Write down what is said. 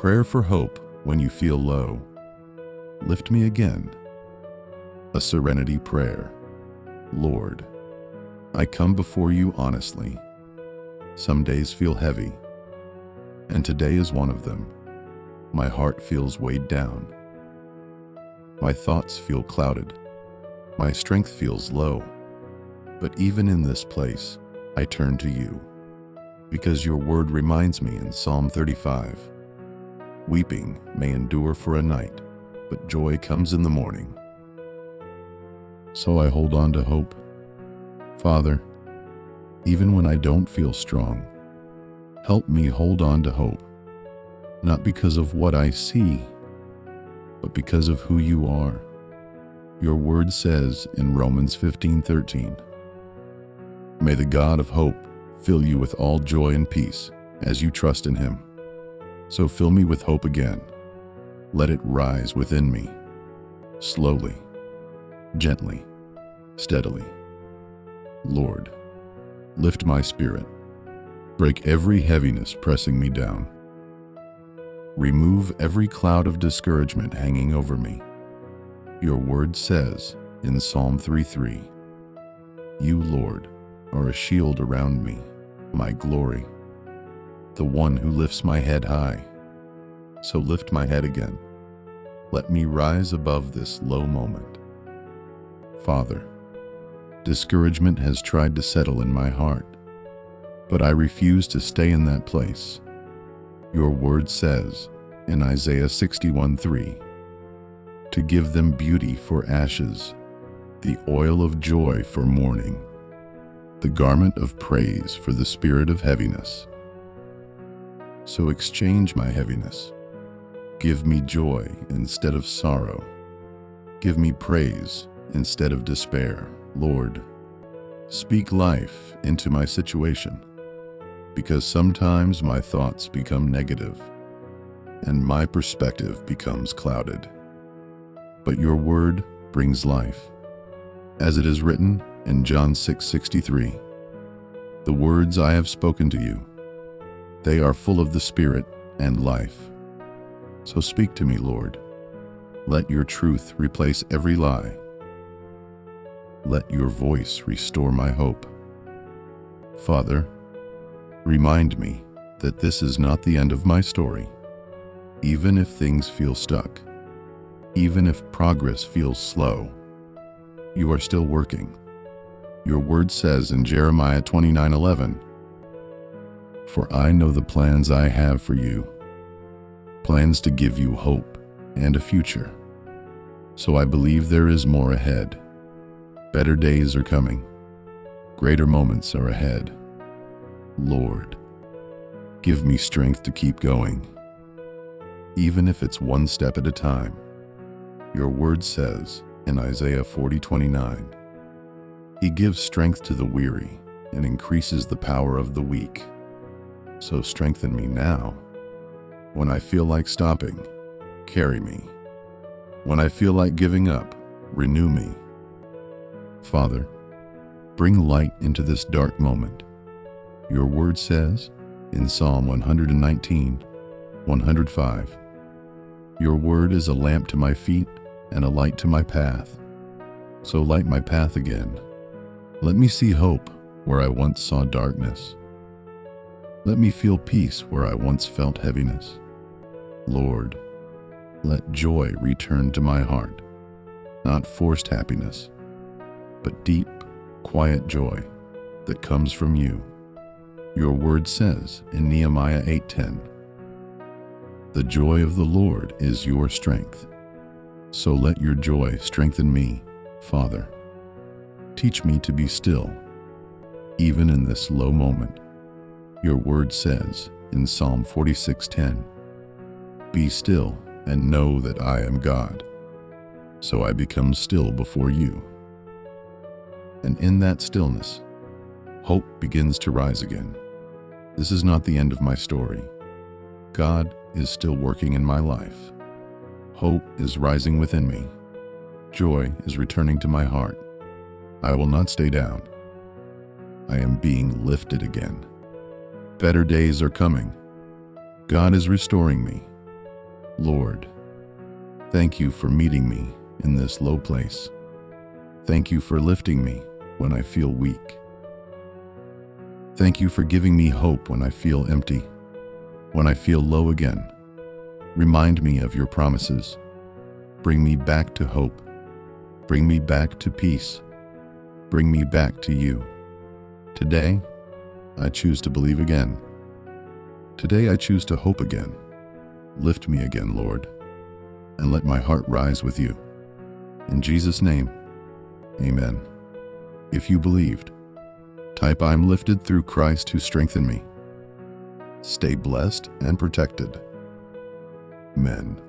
prayer for hope when you feel low. Lift me again. A serenity prayer. Lord, I come before you honestly. Some days feel heavy, and today is one of them. My heart feels weighed down. My thoughts feel clouded. My strength feels low. But even in this place, I turn to you, because your word reminds me in Psalm 35, weeping may endure for a night, but joy comes in the morning. So I hold on to hope. Father, even when I don't feel strong, help me hold on to hope, not because of what I see, but because of who you are. Your word says in Romans 15:13, may the God of hope fill you with all joy and peace as you trust in him. So fill me with hope again. Let it rise within me, slowly, gently, steadily. Lord, lift my spirit. Break every heaviness pressing me down. Remove every cloud of discouragement hanging over me. Your word says in Psalm 3:3, you, Lord, are a shield around me, my glory, the one who lifts my head high. So lift my head again. Let me rise above this low moment. Father, discouragement has tried to settle in my heart, but I refuse to stay in that place. Your word says in Isaiah 61:3, to give them beauty for ashes, the oil of joy for mourning, the garment of praise for the spirit of heaviness. So exchange my heaviness. Give me joy instead of sorrow. Give me praise instead of despair. Lord, speak life into my situation, because sometimes my thoughts become negative and my perspective becomes clouded. But your word brings life. As it is written in John 6:63, the words I have spoken to you, they are full of the Spirit and life. So speak to me, Lord. Let your truth replace every lie. Let your voice restore my hope. Father, remind me that this is not the end of my story. Even if things feel stuck, even if progress feels slow, you are still working. Your word says in Jeremiah 29:11, for I know the plans I have for you, plans to give you hope and a future. So I believe there is more ahead. Better days are coming. Greater moments are ahead. Lord, give me strength to keep going, even if it's one step at a time. Your word says in Isaiah 40:29, he gives strength to the weary and increases the power of the weak. So strengthen me now. When I feel like stopping, carry me. When I feel like giving up, renew me. Father, bring light into this dark moment. Your word says in Psalm 119:105, your word is a lamp to my feet and a light to my path. So light my path again. Let me see hope where I once saw darkness. Let me feel peace where I once felt heaviness. Lord, let joy return to my heart, not forced happiness, but deep, quiet joy that comes from you. Your word says in Nehemiah 8:10, the joy of the Lord is your strength. So let your joy strengthen me, Father. Teach me to be still, even in this low moment. Your word says in Psalm 46:10, be still and know that I am God. So I become still before you. And in that stillness, hope begins to rise again. This is not the end of my story. God is still working in my life. Hope is rising within me. Joy is returning to my heart. I will not stay down. I am being lifted again. Better days are coming. God is restoring me, Lord, thank you for meeting me in this low place. Thank you for lifting me when I feel weak. Thank you for giving me hope when I feel empty, when I feel low again. Remind me of your promises. Bring me back to hope. Bring me back to peace. Bring me back to you. Today, I choose to believe again. Today, I choose to hope again. Lift me again, Lord, and let my heart rise with you. In Jesus' name, amen. If you believed, type "I'm lifted through Christ who strengthened me." Stay blessed and protected. Amen.